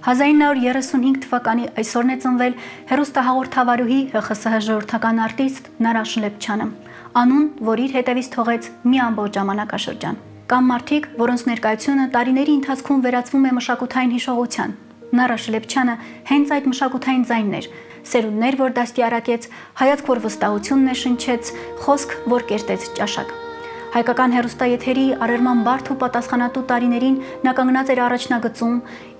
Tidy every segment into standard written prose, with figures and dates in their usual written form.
1935 թվականի այսօրն է ծնվել հեռուստահաղորդավարուհի ՀԽՍՀ ժողովրդական արտիստ Նարա Շլեպչյանը, անուն, որ իր հետևից թողեց մի ամբողջ ժամանակաշրջան։ Կան մարդիկ, որոնց ներկայությունը տարիների ընթացքում վերածվում է մշակութային հիշողության։ Նարա Շլեպչյանը հենց այդ մշակութային ձայնն էր, սերունդներ, որ դաստիարակեց, հայացք, որ վստահություն ներշնչեց, խոսք, որ կերտեց ճաշակ։ Հայկական հեռուստաեթերի արարման բարդ ու պատասխանատու տարիներին նա կանգնած էր առաջնագծում,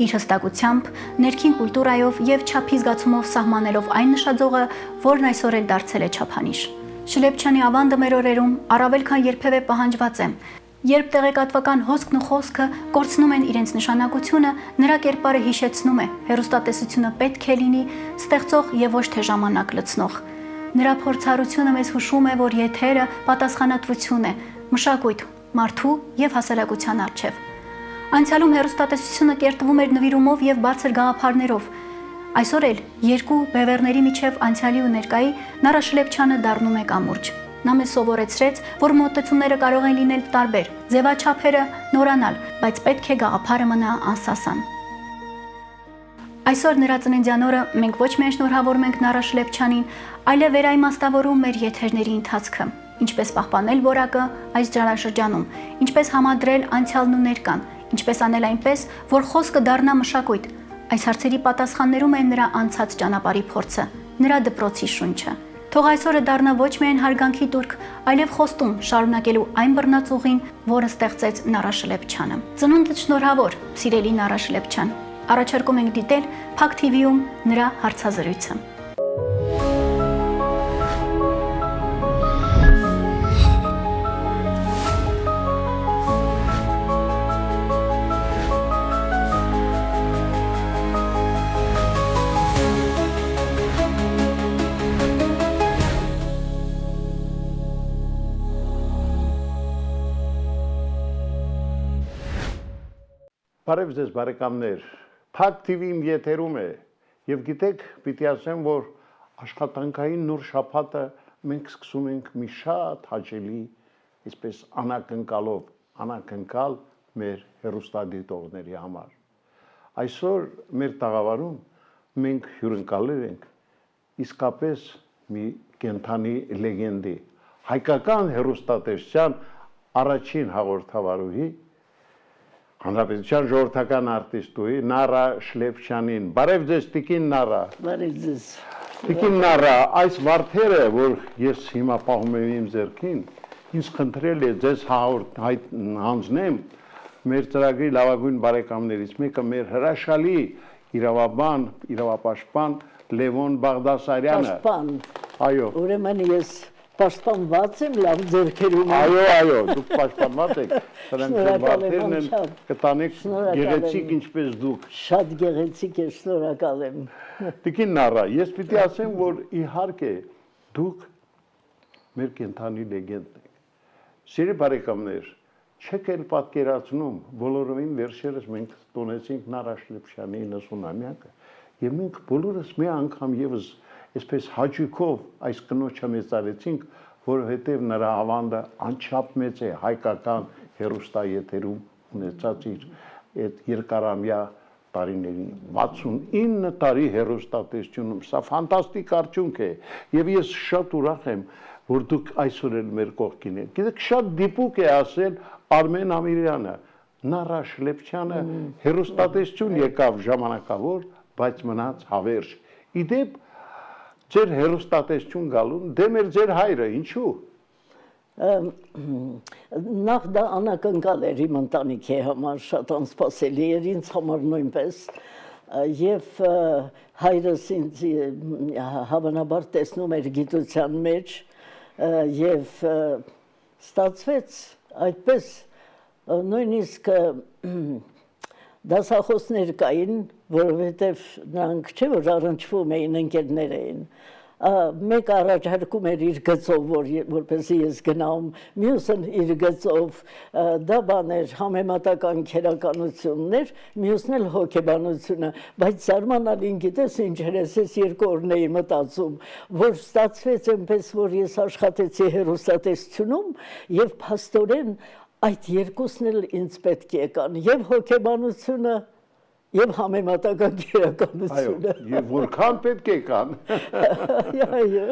իր հստակությամբ, ներքին կուլտուրայով եւ չափի զգացումով սահմանելով այն նշաձողը, որն այսօր էլ դարձել է չափանիշ։ Շլեպչյանի ավանդը մեր օրերում առավել քան երբևէ պահանջված է։ Երբ տեղեկատվական հոսքն ու խոսքը կորցնում են իրենց նշանակությունը, նրա կերպարը հիշեցնում է, հեռուստատեսությունը պետք է լինի ստեղծող եւ ոչ թե ժամանակ լցնող։ Նրա փորձառությունը մեզ հուշում է, որ եթերը պատասխանատվություն է, մշակույթ, մարդու եւ հասարակության առջև։ Անցյալում հեռուստատեսությունը կերտվում էր նվիրումով եւ բարձր գաղափարներով։ Այսօր էլ երկու բևեռների միջև անցյալի ու ներկայի Նարա Շլեպչյանը դառնում է կամուրջ։ Նա մեզ սովորեցրեց, որ մոտեցումները կարող են լինել տարբեր, ձևաչափերը նորանալ, բայց պետք է գաղափարը մնա անսասան։ Այսօր նրա ծննդյան օրը մենք ոչ միայն շնորհավորում ենք Նարա Շլեպչյանին, այլև վերաիմաստավորում մեր եթերների ընթացքը, ինչպես պահպանել որակը այս դարաշրջանում, ինչպես համադրել անցյալն ու ներկան, ինչպես անել այնպես, որ խոսքը դառնա մշակույթ։ Այս հարցերի պատասխաններում է նրա անցած ճանապարհի փորձը, նրա դպրոցի շունչը։ Թող այսօրը դառնա ոչ միայն հարգանքի տուրք, այլև խոստում շարունակելու այն բռնածուղին, որը ստեղծեց Նարա Շլեպչյանը։ Ծնունդդ շնորհավոր, սիրելի Նարա Շլեպչյան։ Առաջարկում ենք դիտել Փակ TV-ում նրա հարցազրույցը։ Բարև ձեզ բարեկամներ, Փակ TV-ին եթերում է եւ գիտեք, պիտի ասեմ, որ աշխատանքային նոր շաբաթը մենք սկսում ենք մի շատ հաճելի, այսպես անակնկալ մեր հեռուստադիտողների համար։ Այսօր մեր տաղավարում մենք հյուրընկալել ենք իսկապես մի կենդանի լեգենդի, հայկական հեռուստատեսության առաջին հաղորդավարուհի Հանրապետության ժողովրդական արտիստուհի Նարա Շլեպչյանին։ Բարև ձեզ, Տիկին Նարա։ Բարև ձեզ։ Տիկին Նարա, այս վարդերը, որ ես հիմա պահում եմ իմ ձեռքին, ինձ խնդրել է ձեզ հանձնեմ մեր ծրագրի լավագույն բարեկամներից մեկը, մեր հրաշալի իրավապաշտպան Լևոն Բաղդասարյանը։ Պաշտպան։ Այո։ Ուրեմն ես պաշտպանված եմ լավ ձեռքերում։ Այո, դուք պաշտպանված եք։ Սրանք վարդերն են կտանեք գեղեցիկ ինչպես դուք։ Շատ գեղեցիկ է, շնորհակալ եմ։ Տիկին Նարա, ես պիտի ասեմ, որ իհարկե դուք մեր կենդանի լեգենդ եք։ Սիրելի բարեկամներ, չեք էլ պատկերացնում, բոլորովին վերջերս մենք տոնեցինք Նարա Շլեպչյանի 90-ամյակը, եւ մենք բոլորս մի անգամ եւս այսպես հաճույքով այս կնոջը մեծարեցինք, որովհետև նրա ավանդը անչափ մեծ է հայկական հեռուստաեթերում ունեցած իր այդ երկարամյա տարիներին 69 տարի հեռուստատեսությունում, սա ֆանտաստիկ արդյունք է եւ ես շատ ուրախ եմ, որ դուք այսօր էլ մեր կողքին եք։ Գիտեք, շատ դիպուկ է ասել Արմեն Ամիրյանը, Նարա Շլեպչյանը հեռուստատեսություն եկավ ժամանակավոր, բայց մնաց հավերժ։ Իդեպ ձեր հեռուստատեսություն գալուն դեմ էր ձեր հայրը, ինչու։ Նախ դա անակնկալ էր իմ ընտանիքի համար, շատ անսպասելի էր ինձ համար նույնպես, եւ հայրս ինձ հավանաբար տեսնում էր գիտության մեջ եւ ստացվեց այդպես, նույնիսկ դասախոսներ կային, որովհետև նրանք չէ, որ առնչվում էին, ընկերներ էին, մեկ առաջարկում էր իր գծով, որպեսզի ես գնամ, մյուսը իր գծով, դա բաներ, համեմատական քերականություններ, մյուսն էլ հոգեբանությունը, բայց զարմանալին գիտես ինչ էր, ես երկու օրն էի մտածում, որ ստացվեց այնպես, որ ես աշխատեցի հեռուստատեսությունում եւ փաստորեն այդ երկուսն էլ ինձ պետք եկան, եւ հոգեբանությունը եւ համեմատական քերականությունը։ Այո, եւ որքան պետք է կան։ Այո։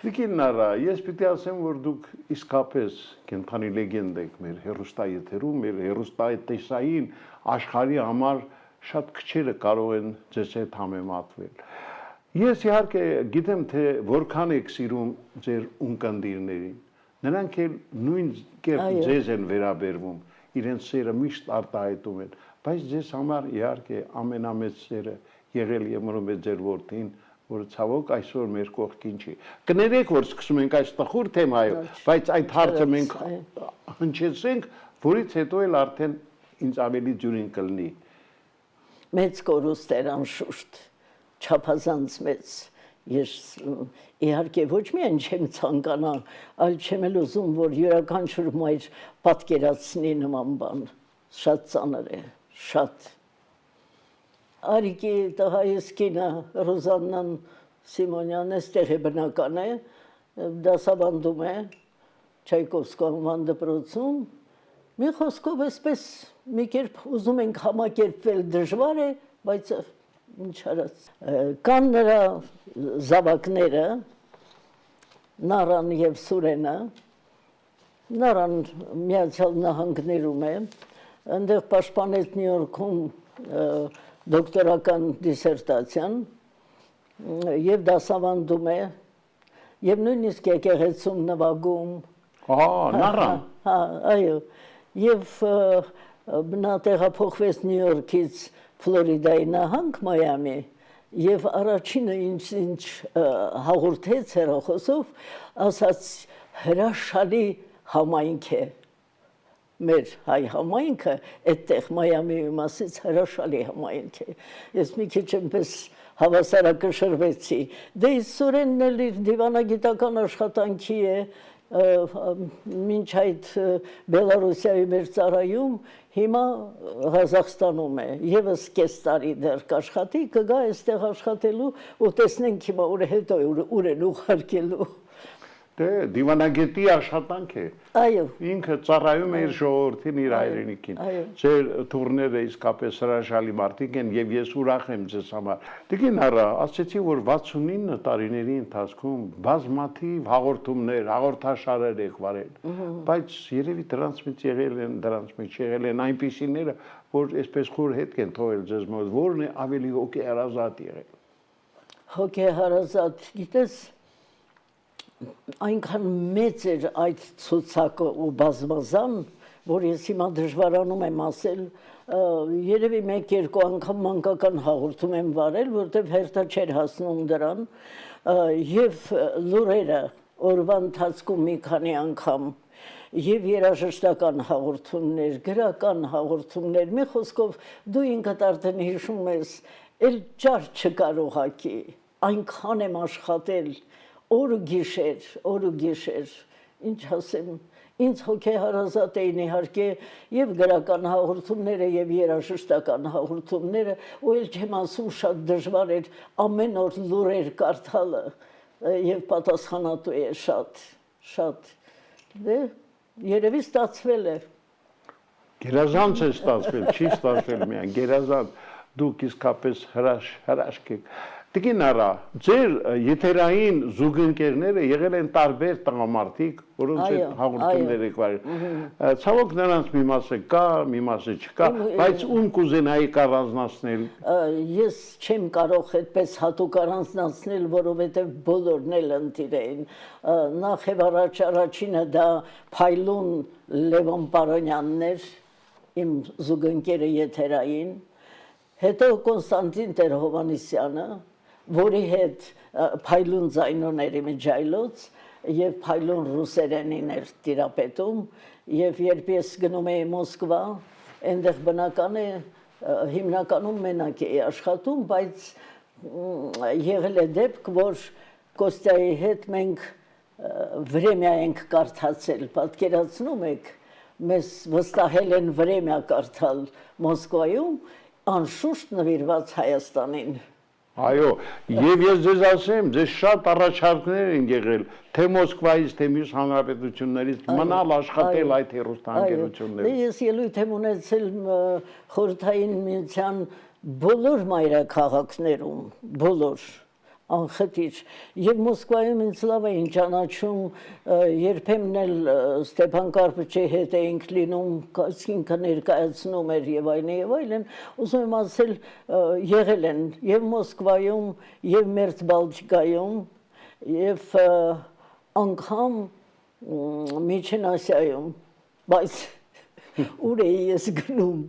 Դիկիննարա, ես պիտի ասեմ, որ դուք իսկապես կենթանի լեգենդ եք մեր հերոստայեթերում, մեր հերոստայետեսային աշխարհի համար շատ քչերը կարող են ձեզ հետ համեմատվել։ Ես իհարկե գիտեմ, թե որքան եք սիրում ձեր ունկնդիրներին։ Նրանք էլ նույն կերպ ձեզ են վերաբերվում, իրենց սերը միշտ արտահայտում են, բայց ձեզ համար իհարկե ամենամեծ սերը եղել եւ մնում է ձեր որդին, որը ցավոք այսօր մեր կողքին չի։ Կներեք, որ սկսում ենք այս տխուր թեմայով, բայց այդ հարցը մենք հնչեցրենք, որից հետո էլ արդեն ինձ ավելի ջուրին կլինի։ Մեծ կորուստ էր անշուշտ, չափազանց մեծ։ Ես իհարկե ոչ միայն չեմ ցանկանա, այլ չեմ էլ ուզում, որ յուրաքանչյուր մայր պատկերացնի նման բան։ Շատ ծանր է, շատ։ Արիկի տղայիս կինը Ռոզաննան Սիմոնյանն էստեղ է բնական է, դասավանդում է Չայկովսկու անվան դպրոցում։ Մի խոսքով այսպես մի կերպ ուզում ենք համակերպվել դժվար է, բայց ինչ արած։ Կան նրա զավակները, Նարան եւ Սուրենը, Նարան Միացյալ Նահանգներում է, այնտեղ պաշտպանեց Նյու Յորքում դոկտորական դիսերտացիան եւ դասավանդում է եւ նույնիսկ եկեղեցում նվագում։ Նարան։ Հա, այո։ Եվ նա տեղափոխվեց Նյու Յորքից Ֆլորիդայի նահանգ Մայամի եւ առաջինը ինչ հաղորդեց հեռախոսով, ասաց հրաշալի համայնք է մեր հայ համայնքը, այդտեղ Մայամիի մասից հրաշալի համայնք է։ Ես մի քիչ այնպես հավասարակշռվեցի։ Դե Սուրենն էլ իր դիվանագիտական աշխատանքի է մինչ այդ Բելարուսիայի մեր ծառայում, հիմա Ղազախստանում է, եւս կես տարի դեռ կաշխատի, կգա այստեղ աշխատելու ու տեսնենք հիմա ուր հետո ուր են ուղարկելու։ Դե դիվանագետի աշխատանք է։ Այո։ Ինքը ծառայում է իր ժողովրդին, իր հայրենիքին։ Ձեր թուրները իսկապես հրաշալի մարդիկ են եւ ես ուրախ եմ ձեզ համար։ Տիկինարա, ասեցի, որ 69 տարիների ընթացքում բազմաթիվ հաղորդումներ, հաղորդաշարեր եք վարել, բայց երևի դրանց մեջ եղել են այնպիսիները, որ այսպես խոր հետք են թողել ձեզ մոտ, որն է ավելի հոգեհարազատ եղել։ Հոգեհարազատ, գիտես, այնքան մեծ էր այդ ցուցակը ու բազմազան, որ ես հիմա դժվարանում եմ ասել, երևի մեկ-երկու անգամ մանկական հաղորդում եմ վարել, որտեղ հերթը չէր հասնում դրան, եւ լուրերը օրվա ընթացքում մի քանի անգամ, եւ երաժշտական հաղորդումներ, գրական հաղորդումներ, մի խոսքով դու ինքդ արդեն հիշում ես, էլ ճար չկար ուղակի, այնքան եմ աշխատել, օր ու գիշեր, ինչ ասեմ, ինձ հոգեհարազատ էին իհարկե եւ գրական հաղորդումները եւ երաժշտական հաղորդումները, ու էլ չեմ ասում շատ դժվար էր ամեն օր լուրեր կարդալը եւ պատասխանատու է շատ։ Դե երևի ստացվել է։ Գերազանց է ստացվել, չի ստացվել միայն, գերազանց, դուք իսկապես հրաշք եք։ Տիկինարա, ձեր եթերային զուգընկերները եղել են տարբեր տղամարդիկ, որոնց հետ հաղորդումներ եք վարել։ Ցավոք նրանց մի մասը կա, մի մասը չկա, բայց ում կուզենայի առանձնացնել։ Ես չեմ կարող այդպես հատուկ առանձնացնել, որովհետև բոլորն էլ ընտիր էին։ Նախ եւ առաջինը դա Փայլուն Լևոն Պարոնյանն էր, իմ զուգընկերը եթերային, հետո Կոնստանտին Տեր-Հովհաննիսյանը, որի հետ Փայլուն ձայնոներ Իմիջայլոց եւ Փայլուն ռուսերենին էր տիրապետում եւ երբ ես գնում էի Մոսկվա, այնտեղ բնական է հիմնականում մենակ էի աշխատում, բայց եղել է դեպք, որ Կոստյայի հետ մենք վրեմյա ենք կարդացել, պատկերացնում եք, մեզ վստահել են վրեմյա կարդալ Մոսկվայում, անշուշտ նվիրված Հայաստանին։ Այո, եւ ես ձեզ ասեմ, ձեզ շատ առաջարկներ են եղել, թե Մոսկվայից, թե մյուս հանրապետություններից մնալ աշխատել այդ հեռուստաընկերություններում։ Ես ելույթ եմ ունեցել Խորհրդային Միության բոլոր մայրաքաղաքներում, բոլոր անխտիր եւ Մոսկվայում ինձ լավ էին ճանաչում, երբեմն էլ Ստեփան Կարպեչի հետ էինք լինում, ինքը ներկայացնում էր եւ այլն, ուզում եմ ասել եղել են եւ Մոսկվայում, եւ Մերձ Բալտիկայում, եւ անգամ Միջին Ասիայում, բայց ուր էի ես գնում,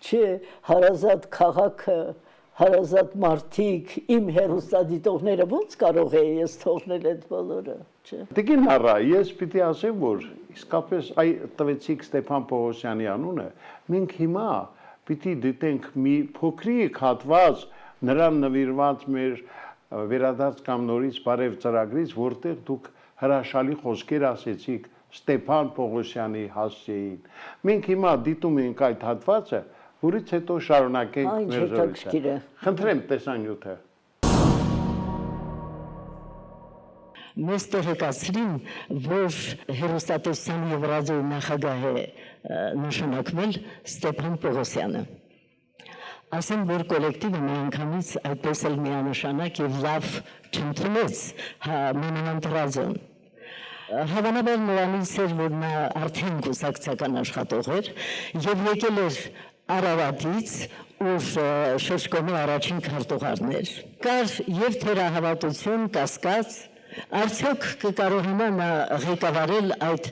չէ, հարազատ քաղաքը, հարազատ մարդիկ, իմ հերոստատիտողները ոնց կարող էի ես թողնել այդ բոլորը, չէ։ Տիկին Արա, ես պիտի ասեմ, որ իսկապես տվեցիք Ստեփան Պողոսյանի անունը, մենք հիմա պիտի դիտենք մի փոքրիկ հատված նրան նվիրված մեր վերադարձ կամ նորից բարև ծրագրից, որտեղ դուք հրաշալի խոսքեր ասեցիք Ստեփան Պողոսյանի հասցեին։ Մենք հիմա դիտում ենք այդ հատվածը, որից հետո շարունակենք մեր զրույցը։ Խնդրեմ տեսանյութը։ Մեզ տեղեկացրին, որ հեռուստատեսության եւ ռադիոյի նախագահ է նշանակվել Ստեփան Պողոսյանը։ Ասեմ, որ կոլեկտիվը միանգամից այդպես էլ միանշանակ եւ լավ չընդունեց մանավանդ ռադիոն։ Հավանաբար նրանից էր, որ նա արդեն կուսակցական աշխատող էր եւ եկել էր Արարատից, ուր շրջկոմի առաջին քարտուղարն էր։ Կար եւ թերահավատություն, կասկած, արդյոք կկարողանա նա ղեկավարել այդ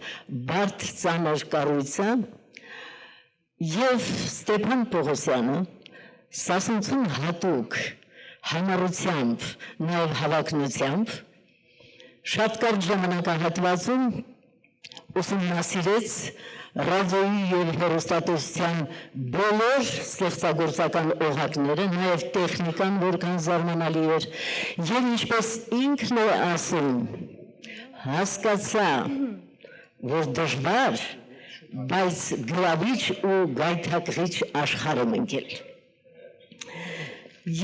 բարդ ծանր կառույցը, եւ Ստեփան Պողոսյանը սասնցուն հատուկ համառությամբ, նաեւ հավակնությամբ շատ կարճ ժամանակահատվածում ուսումնասիրեց ռադիոյի եւ հեռուստատեսության բոլոր ստեղծագործական օղակները, նաեւ տեխնիկան, որքան զարմանալի էր, եւ ինչպես ինքն է ասում, հասկացա, որ դժվար, բայց գրավիչ ու գայթակղիչ աշխարհ եմ ընկել։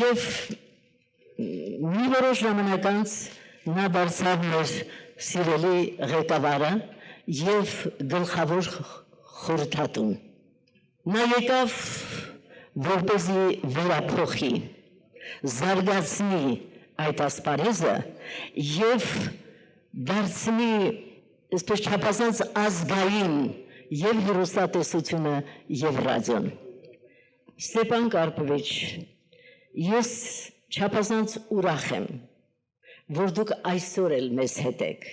Եվ մի որոշ ժամանակ անց նա դարձավ մեր սիրելի ղեկավարը եւ գլխավոր խորհրդատուն։ Նա եկավ որպեսզի վերափոխի, զարգացնի այդ ասպարեզը եւ դարձնի այսպես չափազանց ազգային եւ հեռուստատեսությունը եւ ռադիոն։ Ստեփան Կարպովիչ, ես չափազանց ուրախ եմ, որ դուք այսօր էլ մեզ հետ եք,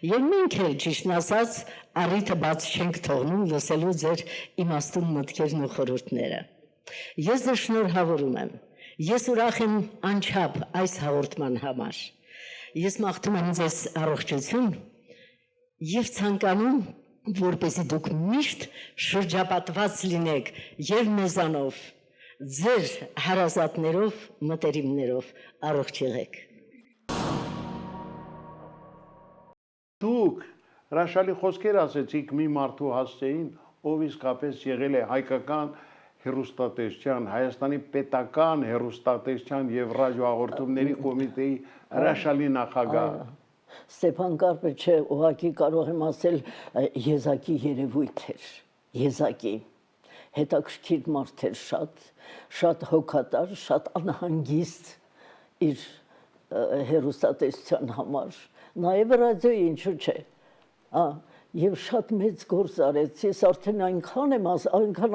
եւ մենք էլ ճիշտն ասած առիթը բաց չենք թողնում լսելու ձեր իմաստուն մտքերն ու խորհուրդները։ Ես ձեզ շնորհավորում եմ, ես ուրախ եմ անչափ այս հաղորդման համար, ես մաղթում եմ ձեզ առողջություն եւ ցանկանում, որպեսզի դուք միշտ շրջապատված լինեք եւ մեզանով, ձեր հարազատներով, մտերիմներով առողջ եղեք։ Դուք հրաշալի խոսքեր ասեցիք մի մարդու հասցեին, ով իսկապես եղել է հայկական հեռուստատեսության, Հայաստանի պետական հեռուստատեսության եւ ռադիոհաղորդումների կոմիտեի հրաշալի նախագահ։ Ստեփան Կարպեչը ուղղակի կարող եմ ասել եզակի երևույթ էր, եզակի հետաքրքիր մարդ էր, շատ հոգատար, շատ անհանգիստ իր հեռուստատեսության համար, նաև ռադիոյի ինչու՞ չէ, եւ շատ մեծ գործ արեց, ես արդեն այնքան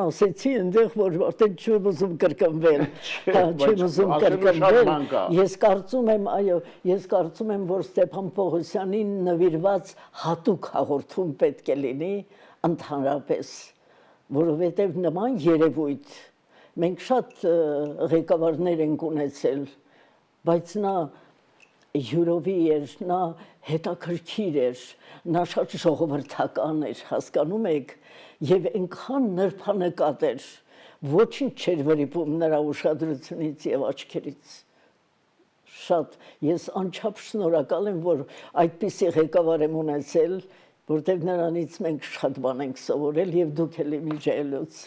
ասեցի այնտեղ, որ արդեն չեմ ուզում կրկնվել, չեմ ուզում կրկնվել, ես կարծում եմ, որ Ստեփան Պողոսյանին նվիրված հատուկ հաղորդում պետք է լինի ընդհանրապես, որովհետև նման երևույթ, մենք շատ ղեկավարներ ենք ունեցել, բայց նա յուրովի էր, նա հետաքրքիր էր, նա շատ ժողովրդական էր, հասկանում եք, եւ այնքան նրբանկատ էր, ոչինչ չէր վրիպում նրա ուշադրությունից եւ աչքերից։ Շատ ես անչափ շնորհակալ եմ, որ այդպիսի ղեկավար եմ ունեցել, որտեղ նրանից մենք շատ բան ենք սովորել եւ դուք էլ իմիջելուց։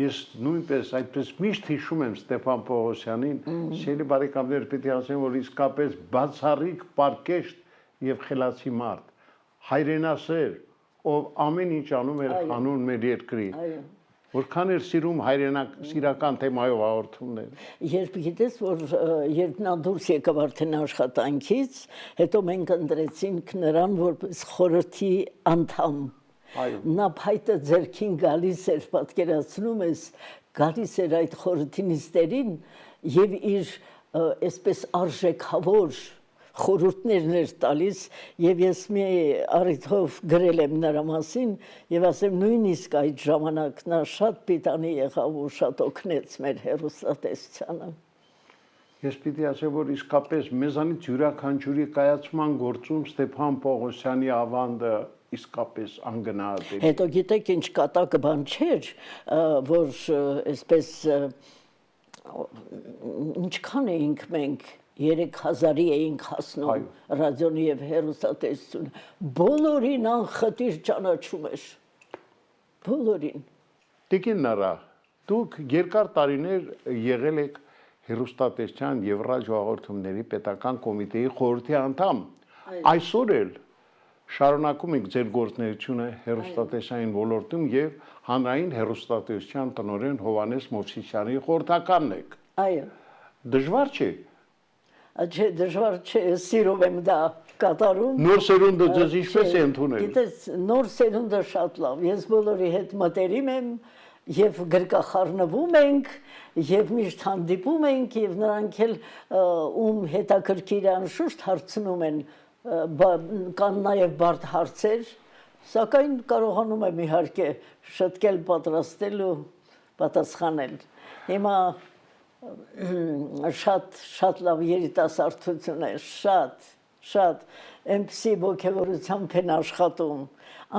Ես նույնպես այդպես միշտ հիշում եմ Ստեփան Պողոսյանին, սիրելի բարեկամներ, պիտի ասեմ, որ իսկապես բացառիկ, պարկեշտ եւ խելացի մարդ, հայրենասեր, ով ամեն ինչ անում էր հանուն մեր երկրի։ Որքան էր սիրում սիրական թեմայով հաղորդումներ։ Երբ գիտես, որ երբ նա դուրս եկավ արդեն աշխատանքից, հետո մենք ընտրեցինք նրան որպես խորհրդի անդամ։ Այո։ Նա փայտը ձերքին գալիս էր, պատկերացնում ես, գալիս էր այդ խորհրդի նիստերին եւ իր այսպես արժեքավոր խորհուրդներն էր տալիս եւ ես մի առիթով գրել եմ նրա մասին եւ ասեմ նույնիսկ այդ ժամանակ նա շատ պիտանի եղավ ու շատ օգնեց մեր հեռուստատեսությանը։ Ես պիտի ասեմ, որ իսկապես մեզանից յուրաքանչյուրի կայացման գործում Ստեփան Պողոսյանի ավանդը իսկապես անգնահատ է։ Հետո գիտեք ինչ կատակը բան չէր, որ այսպես ինչքան էինք մենք 3000-ի էինք հասնում ռադիոնի եւ հեռուստատեսություն բոլորին անխտիր ճանաչում էր բոլորին Տիկին Նարա դուք երկար տարիներ եղել եք հեռուստատեսության եւ ռադիոհաղորդումների պետական կոմիտեի խորհրդի անդամ այսօր էլ շարունակում եք ձեր գործունեությունը հեռուստատեսային ոլորտում եւ հանրային հեռուստատեսության տնօրեն Հովհաննես Մովսիսյանի խորհրդականն եք այո դժվար չէ Չէ, դժվար չէ, սիրում եմ դա կատարում։ Նոր սերունդը ձեզ ինչպես է ընդունել։ Գիտես, նոր սերունդը շատ լավ։ Ես բոլորի հետ մտերիմ եմ եւ գրկախառնվում ենք եւ միշտ հանդիպում ենք եւ նրանք էլ ում հետաքրքիր է անշուշտ հարցնում են կան նաեւ բարդ հարցեր, սակայն կարողանում եմ իհարկե շտկել պատրաստել ու պատասխանել։ Հիմա շատ լավ երիտասարդություն է, շատ այնպիսի ոգևորությամբ են աշխատում,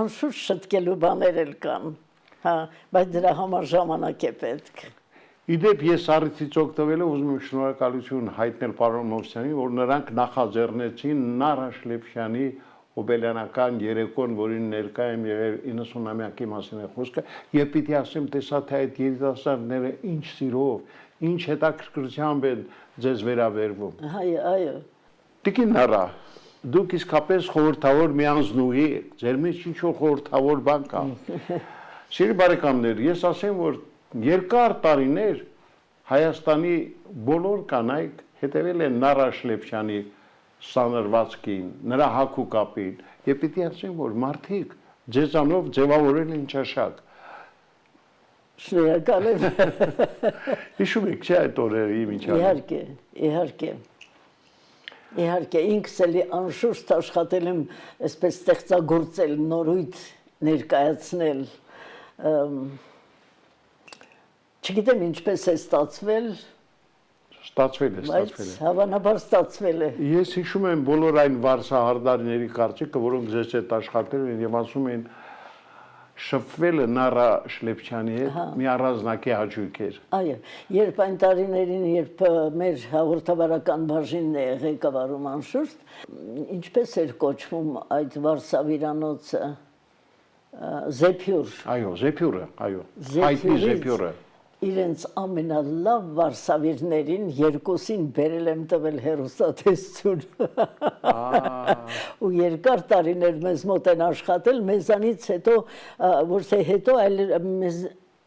անշուշտ շտկելու բաներ էլ կան, բայց դրա համար ժամանակ է պետք։ Իդեպ ես առիթից օգտվելով ուզում եմ շնորհակալություն հայտնել պարոն Մովսյանին, որ նրանք նախաձեռնեցին Նարա Շլեփյանի Օբելյանական երեկոն, որին ներկա եմ եղել 90-ամյակի մասին է խոսքը, եւ պիտի ասեմ, տեսա թե այդ երիտասարդները ինչ սիրով, ինչ հետաքրքրությամբ են ձեզ վերաբերվում։ Այո։ Տիկին Նարա, դուք իսկապես խորհրդավոր մի անձնուհի եք, ձեր մեջ ինչ-որ խորհրդավոր բան կա։ Սիրելի բարեկամներ, ես ասեմ, որ երկար տարիներ Հայաստանի բոլոր կանայք հետևել են Նարա Շլեփյանի սանրվածքին, նրա հագուկապին, եւ պիտի ասեմ, որ մարդիկ ձեզանով ձևավորել են ճաշակ։ Շնորհակալ եմ։ Հիշում եք, չէ՞ այդ օրերը իմ ինչ Իհարկե, ինքս էլ անշուշտ աշխատել եմ այսպես ստեղծագործել, նորույթ ներկայացնել։ Չգիտեմ ինչպես է ստացվել։ Ստացվել է։ Բայց հավանաբար ստացվել է։ Ես հիշում եմ բոլոր այն վարսահարդարների կարծիքը, որոնք ձեզ հետ աշխատել են եւ ասում են շփվելը Նարա Շլեփյանի հետ մի առանձնակի հաճույք էր։ Այո, երբ այն տարիներին, երբ մեր հաղորդավարական բաժինն է ղեկավարում անշուշտ, ինչպես էր կոչվում այդ վարսավիրանոցը Զեփյուր։ Այո, Զեփյուրը, այո։ Հայտնի Զեփյուրը։ Իրենց ամենալավ վարսավիրներին երկուսին բերել եմ տվել հեռուստատեսություն։ Ու երկար տարիներ մեզ մոտ են աշխատել, մեզանից հետո, որ թե հետո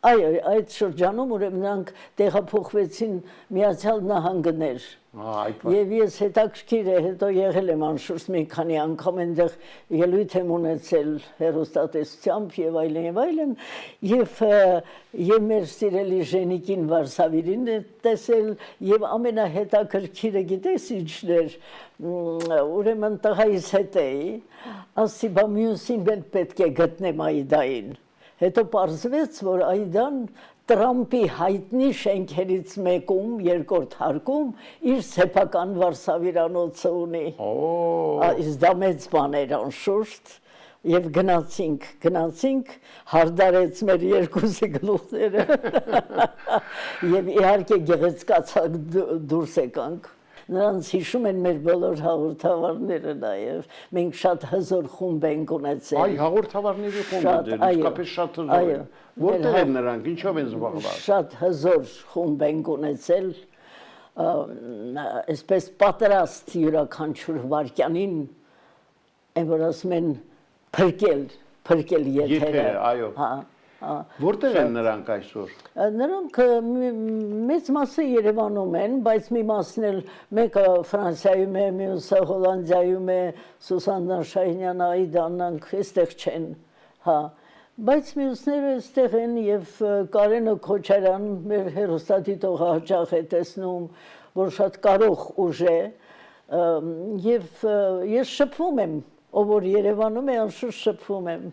այո, այդ շրջանում ուրեմն նրանք տեղափոխվեցին Միացյալ Նահանգներ։ Եվ ես հետաքրքիր է, հետո եղել եմ անշուշտ մի քանի անգամ այնտեղ ելույթ եմ ունեցել հեռուստատեսությամբ եւ այլն, եւ մեր սիրելի Ժենիկին Վարսավիրին տեսել եւ ամենահետաքրքիրը գիտես ինչն էր, ուրեմն տղայիս հետ էի, ասի բա մյուսին պետք է գտնեմ Այդային։ Հետո պարզվեց, որ Այդան Տրամպի հայտնի շենքերից մեկում, երկրորդ հարկում, իր սեփական վարսավիրանոցը ունի։ Իսկ դա մեծ բան էր անշուշտ, եւ գնացինք, հարդարեց մեր երկուսի գլուխները։ Եվ իհարկե գեղեցկացակ դուրս եկանք։ Նրանց հիշում են մեր բոլոր հաղորդավարները նաև։ Մենք շատ հզոր խումբ ենք ունեցել։ Այ հաղորդավարների խումբը դեր, իսկապես շատ հզոր են։ Որտեղ են նրանք, ինչով են զբաղված։ Շատ հզոր խումբ ենք ունեցել, այսպես պատրաստ յուրաքանչյուր վարքյանին, այն որ ասում են փրկել եթերը։ Այո։ Որտեղ են նրանք այսօր։ Նրանք մեծ մասը Երևանում են, բայց մի մասն էլ մեկը Ֆրանսիայում է, մյուսը Հոլանդիայում է, Սուսաննա Շահինյանը, Այդանանք այստեղ չեն, հա։ Բայց մյուսները այստեղ են եւ Կարենը Քոչարյան մեր հերոստատիտողը հաճախ է տեսնում, որ շատ կարող ուժ է եւ ես շփվում եմ, ով որ Երևանում է, անշուշտ շփվում եմ։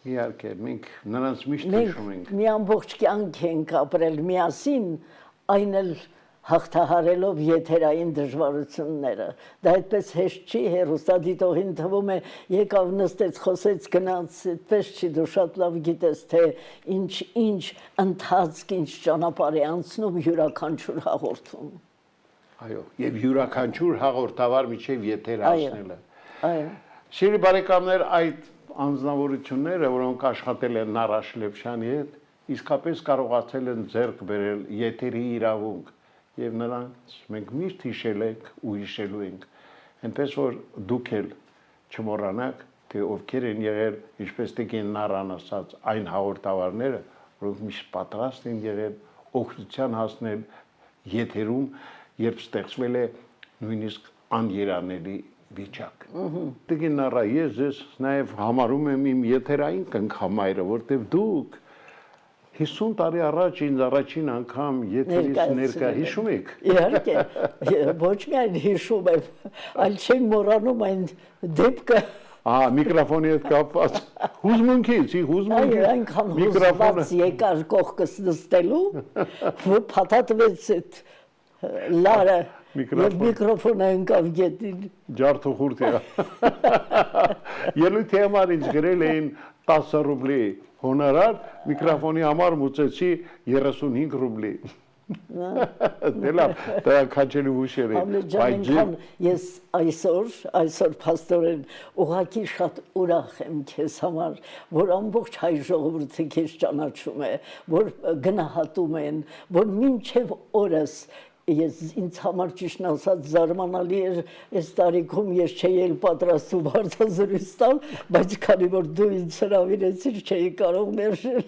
Իհարկե, մենք նրանց միշտ հիշում ենք։ Մի ամբողջ կյանք ենք ապրել միասին, այն էլ հաղթահարելով եթերային դժվարությունները։ Դա այդպես հեշտ չի, հերոստատիտողին թվում է եկավ նստեց, խոսեց, գնաց, այդպես չի, դու շատ լավ գիտես, թե ինչ ընթացք, ինչ ճանապարհ է անցնում յուրաքանչյուր հաղորդում։ Այո, եւ յուրաքանչյուր հաղորդավար միջև եթեր հասնելը։ Այո։ Սիրելի բարեկամներ, այդ անձնավորությունները, որոնք աշխատել են Նարաշ Լևչյանի հետ, իսկապես կարողացել են ձեռք բերել եթերի իրավունք եւ նրանց մենք միշտ հիշել ենք ու հիշելու ենք։ Այնպես որ դուք էլ չմոռանաք, թե ովքեր են եղել, ինչպես տիկին Նարան ասաց, այն հաղորդավարները, որոնք միշտ պատրաստ են եղել օգնության հասնել եթերում, երբ ստեղծվել է նույնիսկ աներանելի վիճակ։ Տիկին Նարա, ես ձեզ նաև համարում եմ իմ եթերային կնքամայրը, որտեղ դուք 50 տարի առաջ ինձ առաջին անգամ եթերից ներկա հիշում եք։ Իհարկե, ոչ միայն հիշում եմ, այլ չեմ մոռանում այն դեպքը։ Միկրոֆոնի հետ կապված հուզմունքից, Այո, այնքան հուզված եկար կողքս նստելու, որ փաթաթվեց այդ լարը եւ միկրոֆոնը ընկավ գետին։ Ջարդուխուրդ է։ Ելույթի համար ինձ գրել էին 10 ռուբլի հոնորար, միկրոֆոնի համար մուծեցի 35 ռուբլի։ Դե լավ, դա քաչելի հուշեր է։ Ջան, ես այսօր փաստորեն ուղղակի շատ ուրախ եմ քեզ համար, որ ամբողջ հայ ժողովուրդը քեզ ճանաչում է, որ գնահատում են, որ մինչև օրս ինձ համար ճիշտ ասած զարմանալի էր այս տարիքում ես չէի էլ պատրաստում հարցազրույց տալ, բայց քանի որ դու ինձ հրավիրեցիր չէի կարող մերժել։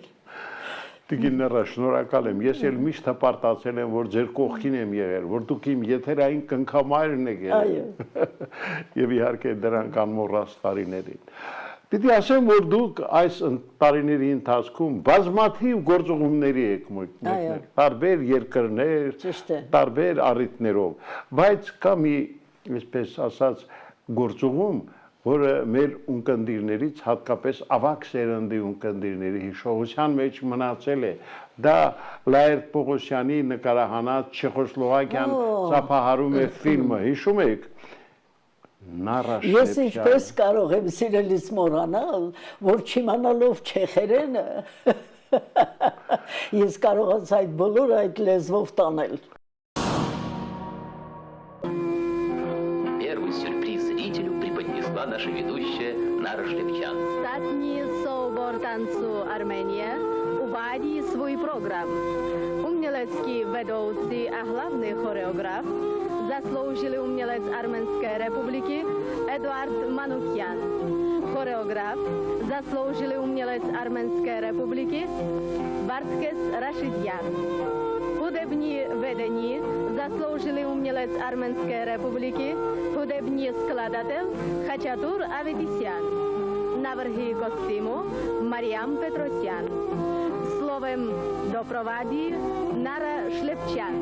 Տիկին Նարա, շնորհակալ եմ, ես էլ միշտ հպարտացել եմ, որ ձեր կողքին եմ եղել, որ դուք իմ եթերային կնքամայրն եք եղել։ Եվ իհարկե դրանք անմոռաց տարիներին։ Պիտի ասեմ, որ դուք այս տարիների ընթացքում բազմաթիվ գործողումների եք մեկնել, տարբեր երկրներ, տարբեր առիթներով, բայց կա մի, այսպես ասած, գործողում, որը մեր ունկնդիրներից, հատկապես ավագ սերնդի ունկնդիրների հիշողության մեջ մնացել է, դա Լայերտ Պողոսյանի նկարահանած Չեխոսլովակիան ծափահարում է ֆիլմը, հիշում եք։ Ես ինչպես կարող եմ սիրելիս մոռանալ, որ չիմանալով չեխերենը, ես կարողացա այդ բոլորը այդ լեզվով տանել։ Первый сюрприз зрителю преподнесла наша ведущая Нара Шлевчан. Ostatní soubor tanců Arménie uvádí svůj program. Umělecký vedoucí a hlavní choreograf, zasloužilý umělec Arménské republiky Eduard Manukyan. Choreograf, zasloužilý umělec Arménské republiky Bartkes Rashidyan. Hudební vedení, zasloužilý umělec Arménské republiky, hudební skladatel Chachatur Avedisyan. Návrhy kostýmu Mariam Petrosyan. Slovem doprovádí Nara Šlevčan.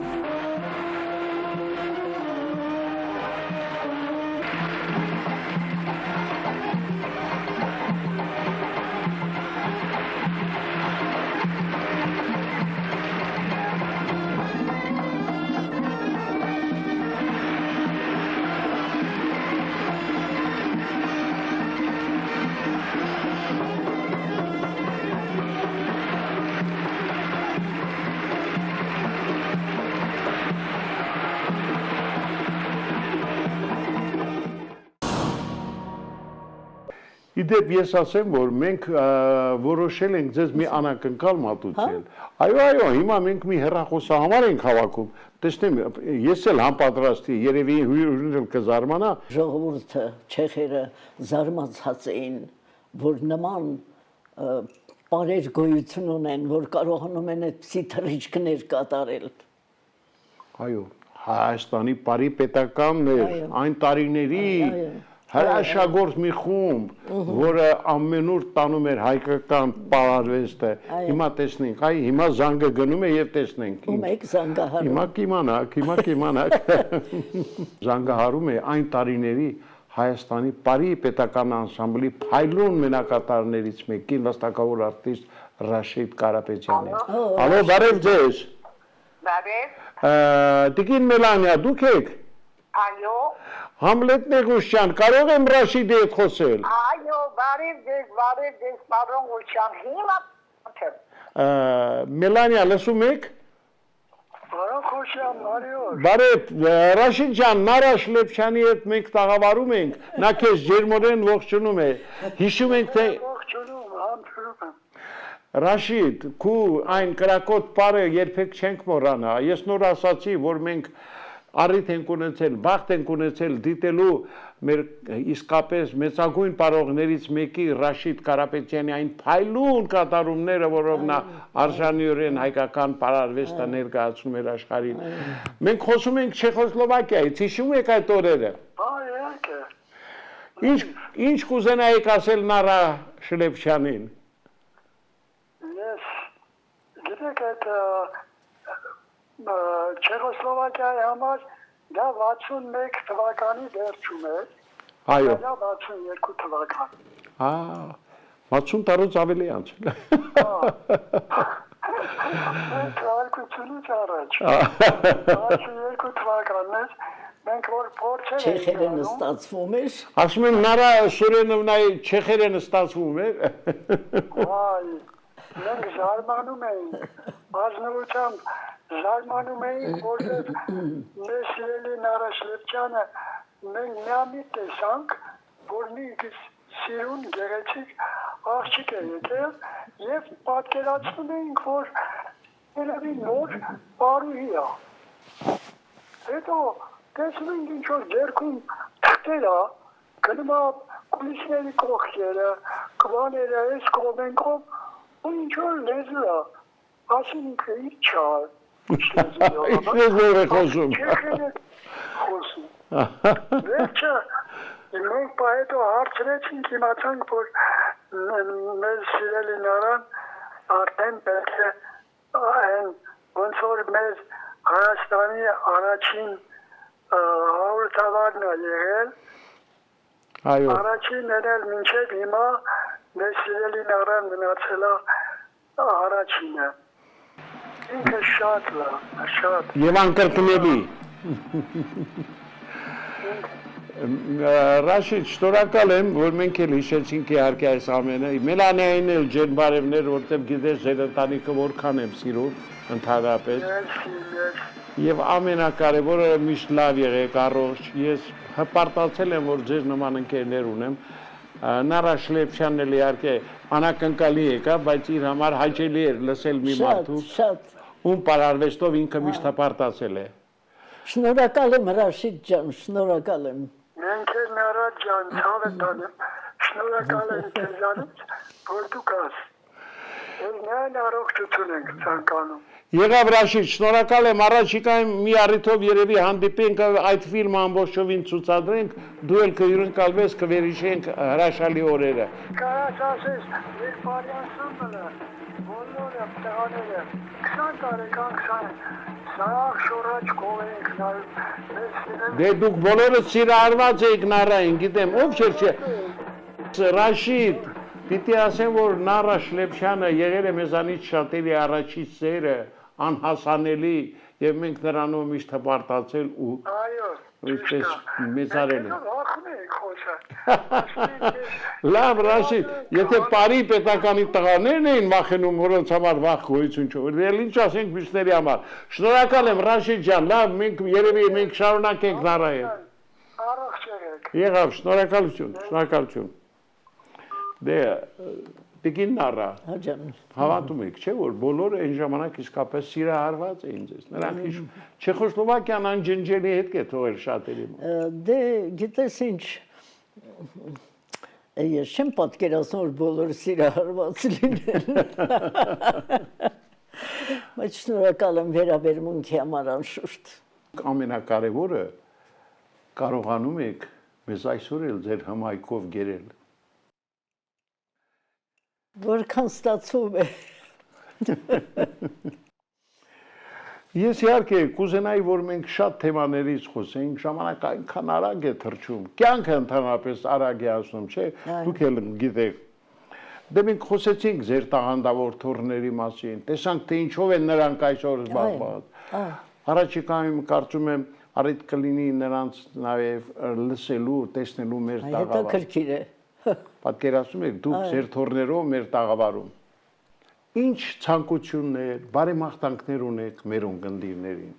Իդեպ ես ասեմ, որ մենք որոշել ենք ձեզ մի անակնկալ մատուցել։ Այո, հիմա մենք մի հեռախոսահամար ենք հավաքում։ Տեսնեմ, ես էլ համապատրաստի, երևի հյուրն կզարմանա։ Ժողովուրդը, չեխերը զարմացած էին, որ նման բարեր գոյություն ունեն, որ կարողանում են այդպիսի թռիչքներ կատարել։ Այո, Հայաստանի բարի պետականն էր այն տարիների հրաշագործ մի խումբ, որը ամենուր տանում էր հայկական պարարվեստը։ Հիմա տեսնենք, հիմա զանգը գնում է եւ տեսնենք։ Ում եք զանգահարում։ Հիմա կիմանաք։ Զանգահարում է այն տարիների Հայաստանի բարի պետական անսամբլի փայլուն մենակատարներից մեկին վաստակավոր արտիստ Ռաշիդ Կարապետյանին։ Ալո, բարև ձեզ։ Բարև, Տիկին Մելանիա, դուք եք։ այո, Համլետ Նեգուշյան, կարող եմ Ռաշիդի հետ խոսել։ այո, բարև ձեզ, պարոն Ուշյան, հիմա թե։ Մելանիա, լսում եք։ Պարոն Խոշյան, բարև։ Բարև, Ռաշիդ ջան, Նարա Շլեփչյանի հետ մենք տաղավարում ենք, նա քեզ ջերմորեն ողջունում է։ Հիշում ենք թե Ողջունում, համբուրում եմ։ Ռաշիդ, քու այն կրակոտ պարը երբեք չենք մոռանա։ Ես նոր ասացի, որ մենք առիթ ենք ունեցել, բախտ ենք ունեցել դիտելու մեր իսկապես մեծագույն պարողներից մեկի Ռաշիդ Կարապետյանի այն փայլուն կատարումները, որով նա արժանիորեն հայկական պարարվեստը ներկայացնում էր աշխարհին։ Մենք խոսում ենք Չեխոսլովակիայից, հիշում եք այդ օրերը։ Այո, Ինչ կուզենայիք ասել Նարա Շլեփչյանին։ ես գիտեք այդ Չեխոսլովակիայի համար դա 61 թվականի վերջում է, Այո։ դա 62 թվական։ 60 տարուց ավելի անցել։ Թվականությունից առաջ, 62 թվականն էր, մենք որ փորձել Չեխերեն ստացվում էր։ Ասում են Նարա Սուրենովնայի չեխերեն ստացվում է։ Վայ, մենք զարմանում էինք, ազնվությամբ զարմանում էինք, որտեղ մեր սիրելի Նարա Շլեփչյանը մենք միամիտ տեսանք, որ մի սիրուն գեղեցիկ աղջիկ է եկել եւ պատկերացնում էինք, որ երևի նոր պարուհի է։ Հետո տեսնում ենք ինչ որ ձեռքում թղթեր է, գնում է կուլիսների կողքերը, կվաները, այս կողմեն կողմ, ու ինչ որ լեզու է, ասում ենք ինչ է, Ինչպես որ է խոսում։ խոսում։ Վերջը մենք հետո հարցրեցինք, իմացանք, որ մեր սիրելի Նարան արդեն պետք է այն ոնց որ մեր Հայաստանի առաջին հաղորդավարն է եղել, Այո։ առաջինն էլ մինչև հիմա մեր սիրելի Նարան մնացել է առաջինը։ Ինքը շատ լավ, շատ։ Եվ անկրկնելի։ Ռաշիդ, շնորհակալ եմ, որ մենք էլ հիշեցինք իհարկե այս ամենը։ Մելանիային էլ ջեր բարևներ, որտեղ գիտես ձեր ընտանիքը որքան եմ սիրում ընդհանրապես։ Եվ ամենակարևորը միշտ լավ եղեք, առողջ։ Ես հպարտացել եմ, որ ձեր նման ընկերներ ունեմ։ Նարա Շլեփչյանն էլ իհարկե անակնկալի եկա, բայց իր համար հաճելի էր լսել մի մարդու, ում պարարվեստով ինքը միշտ հպարտացել է։ Շնորհակալ եմ Ռաշիդ ջան, շնորհակալ եմ։ Մենք էլ Նարա ջան, ցավ եմ տանում, շնորհակալ եմ քեզանից, որ դու կաս։ Ես նայել առողջություն ենք ցանկանում։ Եղավ Ռաշիդ, շնորհակալ եմ, առաջիկայում մի առիթով երևի հանդիպենք, այդ ֆիլմը ամբողջովին ցուցադրենք, դու էլ կհյուրընկալվես, կվերհիշենք հրաշալի օրերը։ Կարաս ասես, մեր բարի անսամբլը, բոլորը տղաները, 20 տարեկան 20 սաղ շորաչ կով ենք նայում, մեր սիրել։ Դե դուք բոլորը սիրահարված եք Նարային, գիտեմ, ով չէ։ Ռաշիդ, պիտի ասեմ, որ Նարա Շլեփչյանը եղել է մեզանից շատերի առաջի սերը, անհասանելի, եւ մենք նրանով միշտ հպարտացել ու ինչպես մեծարել ենք։ Լավ, Ռաշիդ, եթե բարի պետականի տղաներն էին մախենում, որոնց համար վախ գոյություն չուներ, ինչ ասենք մյուսների համար։ Շնորհակալ եմ Ռաշիդ ջան, լավ, մենք երևի մենք շարունակենք Նարայի հետ։ Առողջ եղեք։ Եղավ, շնորհակալություն, շնորհակալություն։ Դե Տիկին Նարա, հավատում եք, չէ՞ որ բոլորը այն ժամանակ իսկապես սիրահարված էին ձեզ։ Նրանք հիշում Չեխոսլովակիան անջնջելի հետ է թողել շատերի մոտ։ Դե գիտես ինչ, Ես չեմ պատկերացնում, որ բոլորը սիրահարված լինեն։ Բայց շնորհակալ եմ վերաբերմունքի համար անշուշտ։ Ամենակարևորը կարողանում եք մեզ այսօր էլ ձեր հմայքով գերել։ Որքան ստացվում է։ Ես իհարկե կուզենայի, որ մենք շատ թեմաներից խոսենք, ժամանակը այնքան արագ է թռչում, կյանքը ընդհանրապես արագ է անցնում, չէ՞, դուք էլ գիտեք։ Դե մենք խոսեցինք ձեր տաղանդավոր թոռների մասին, տեսանք թե ինչով են նրանք այսօր զբաղված։ Առաջիկայում կարծում եմ առիթ կլինի նրանց նաև լսելու, տեսնելու մեր տաղավարը։ Հետաքրքիր է։ Պատկերացնում եք դուք ձեր թոռներով մեր տաղավարում։ Ինչ ցանկություններ, բարեմաղթանքներ ունեք մեր ունկնդիրներին։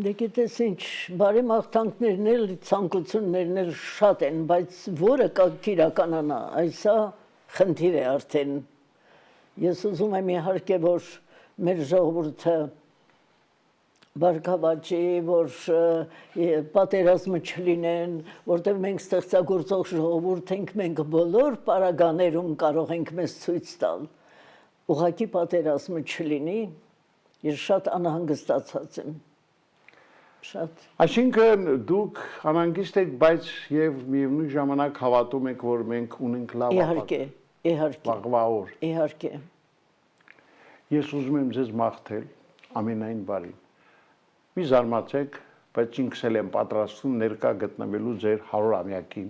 Դե գիտես ինչ, բարեմաղթանքներն էլ, ցանկություններն էլ շատ են, բայց որը կիրականանա, այսա խնդիր է արդեն։ Ես ուզում եմ իհարկե, որ մեր ժողովուրդը բարգավաճի, որ պատերազմը չլինեն, որտեղ մենք ստեղծագործող ժողովուրդ ենք, մենք բոլոր պարագաներում կարող ենք մեզ ցույց տալ։ Ուղղակի պատերազմը չլինի, ես շատ անհանգստացած եմ։ Շատ։ Այսինքն դուք անհանգիստ եք, բայց եւ միևնույն ժամանակ հավատում եք, որ մենք ունենք լավ Իհարկե, իհարկե։ վաղվա օր։ Իհարկե։ Ես ուզում եմ ձեզ մաղթել ամենայն բարի։ Մի զարմացեք, բայց ինքս էլ եմ պատրաստվում ներկա գտնվելու ձեր 100-ամյակին։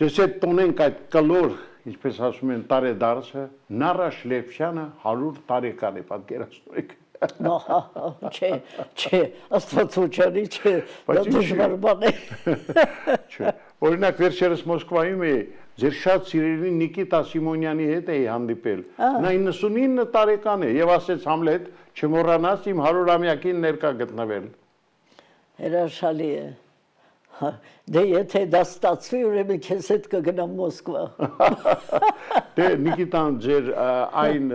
Ձեզ հետ տոնենք այդ կլոր, ինչպես ասում են, տարեդարձը, Նարա Շլեփյանը 100 տարեկան է, պատկերացնում եք։ Չէ, Աստվածուչանի չէ, դա դժվար բան է։ Չէ, օրինակ վերջերս Մոսկվայում էի, ձեր շատ սիրելի Նիկիտա Սիմոնյանի հետ էի հանդիպել։ Նա 99 տարեկան է եւ ասեց Համլետ, չմոռանաս իմ 100-ամյակին ներկա գտնվել։ Հրաշալի է։ Դե եթե դա ստացվի, ուրեմն քեզ հետ կգնամ Մոսկվա։ Դե Նիկիտան ձեր այն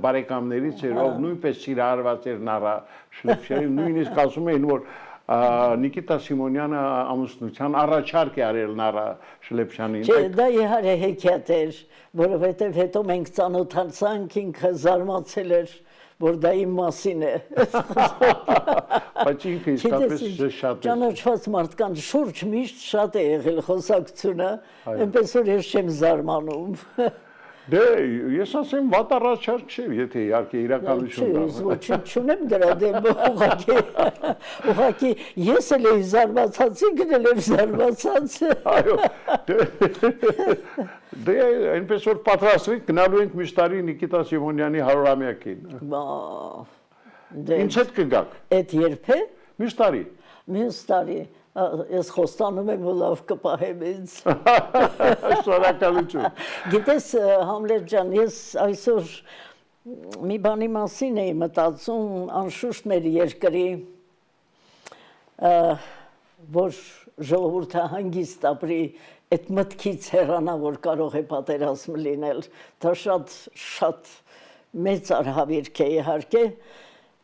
բարեկամներից էր, ով նույնպես սիրահարված էր Նարա Շլեփյանին, նույնիսկ ասում էին, որ Նիկիտա Սիմոնյանը ամուսնության առաջարկ է արել Նարա Շլեփյանին։ Չէ, դա իհարկե հեքիաթ էր, որովհետև հետո մենք ծանոթացանք, ինքը զարմացել էր, որ դա իմ մասին է։ Բայց ինքը իսկապես շատ է։ Ճանաչված մարդկանց շուրջ միշտ շատ է եղել խոսակցությունը, այնպես որ ես չեմ զարմանում։ Դե ես ասեմ վատ առաջարկ չէ, եթե իհարկե իրականություն դա։ Չէ, ոչինչ չունեմ դրա դեմ, ուղղակի ես էլ եմ զարմացած, ինքն էլ եմ զարմացած։ Այո։ Դե այնպես որ պատրաստվենք գնալու ենք մյուս տարի Նիկիտա Սիմոնյանի 100-ամյակին։ Ինչ հետ կգաք։ Այդ երբ է։ Մյուս տարի։ Մյուս տարի։ Ես խոստանում եմ, որ լավ կպահեմ ինձ։ Շնորհակալություն։ Գիտես, Համլետ ջան, ես այսօր մի բանի մասին էի մտածում, անշուշտ մեր երկրի, որ ժողովուրդը հանգիստ ապրի, այդ մտքից հեռանա, որ կարող է պատերազմ լինել, դա շատ մեծ արհավիրք է իհարկե,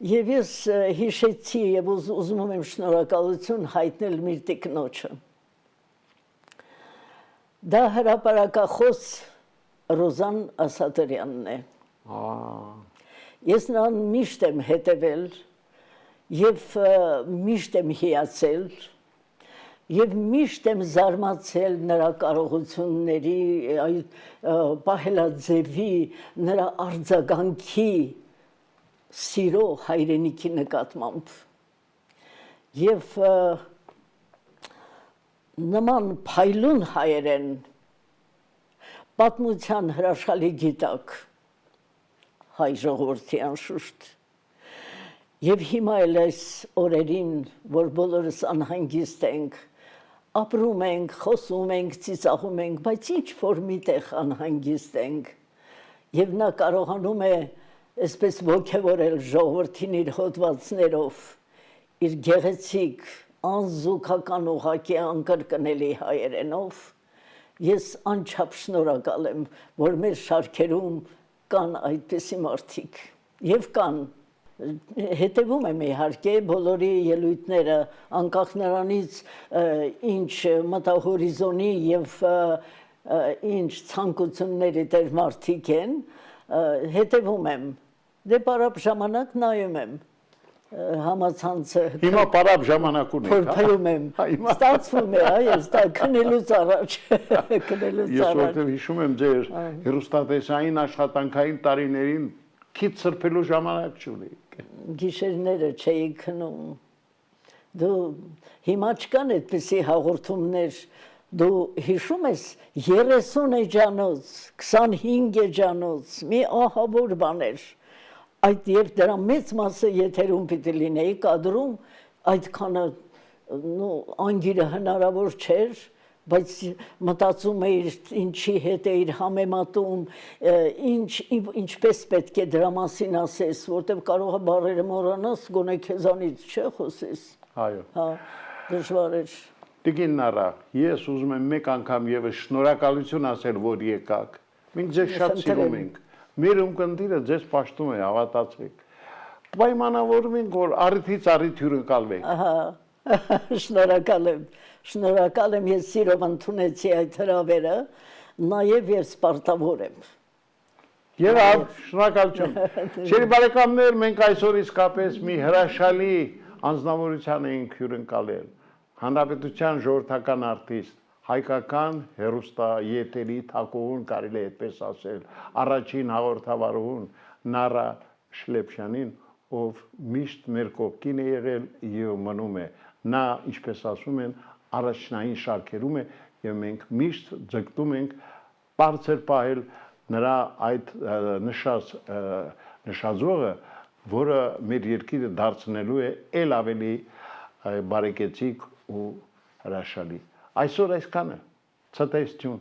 եւ ես հիշեցի եւ ուզում եմ շնորհակալություն հայտնել Միրտիկ կնոջը։ Դա հրապարակախոս Ռոզան Ասատրյանն է։ Ես նրան միշտ եմ հետևել եւ միշտ եմ հիացել եւ միշտ եմ զարմացել նրա կարողությունների, պահելաձևի, նրա արձագանքի սիրո հայրենիքի նկատմամբ եւ նման փայլուն հայերեն պատմության հրաշալի գիտակ հայ ժողովրդի անշուշտ եւ հիմա էլ այս օրերին, որ բոլորս անհանգիստ ենք, ապրում ենք, խոսում ենք, ծիծաղում ենք, բայց ինչ որ միտեղ անհանգիստ ենք եւ նա կարողանում է այսպես ոգևորել ժողովրդին իր հոդվածներով, իր գեղեցիկ, անզուգական ուղղակի անկրկնելի հայերենով, ես անչափ շնորհակալ եմ, որ մեր շարքերում կան այդպիսի մարդիկ, եւ կան, հետևում եմ իհարկե բոլորի ելույթները անկախ նրանից ինչ մտահորիզոնի եւ ինչ ցանկությունների դեր մարդիկ են հետևում եմ դե բարապ ժամանակ նայում եմ համացանցը Հիմա բարապ ժամանակ ունի փորփրում եմ ստացվում է այս դա քնելուց առաջ Ես որտեղ հիշում եմ ձեր հերոստատեսային աշխատանքային տարիներին քիչ սրբելու ժամանակ չունի գիշերները չէի քնում դու հիմա չկան այդպիսի հաղորդումներ դու հիշում ես 30 էջանոց 25 էջանոց մի ահավոր բաներ այդ երբ դրա մեծ մասը եթերում պիտի լինեի կադրում այդքանը անգիրը հնարավոր չէր բայց մտածում էիր ինչի հետ էիր համեմատում ինչպես պետք է դրա մասին ասես որտեվ կարող է բառերը մոռանաս գոնե քեզանից չէ խոսես այո հա դժվար էր Տիկին Նարա ես ուզում եմ մեկ անգամ եւս շնորհակալություն ասել որ եկաք մենք ձեզ շատ սիրում ենք մեր ունկնդիրը ձեզ պաշտում է հավատացեք պայմանավորում ենք որ առիթից առիթ հյուրընկալվենք ահա շնորհակալ եմ ես սիրով ընդունեցի այդ հրավերը նաև եւ սպարտավոր եմ Եվ շնորհակալություն Շերի բարեկամներ մենք այսօր իսկապես մի հրաշալի անձնավորության ենք հյուրընկալել Հանրապետության ժողովրդական արտիստ հայկական հերոստաեթերի թագուհուն կարելի է այդպես ասել առաջին հաղորդավարուհուն Նարա Շլեփյանին ով միշտ մեր կողքին է եղել եւ մնում է նա ինչպես ասում են առաջնային շարքերում է եւ մենք միշտ ձգտում ենք բարձր պահել նրա այդ նշաձողը որը մեր երկիրը դարձնելու է ել ավելի բարեկեցիկ ու հրաշալի այսօր այսքանը ցտեսություն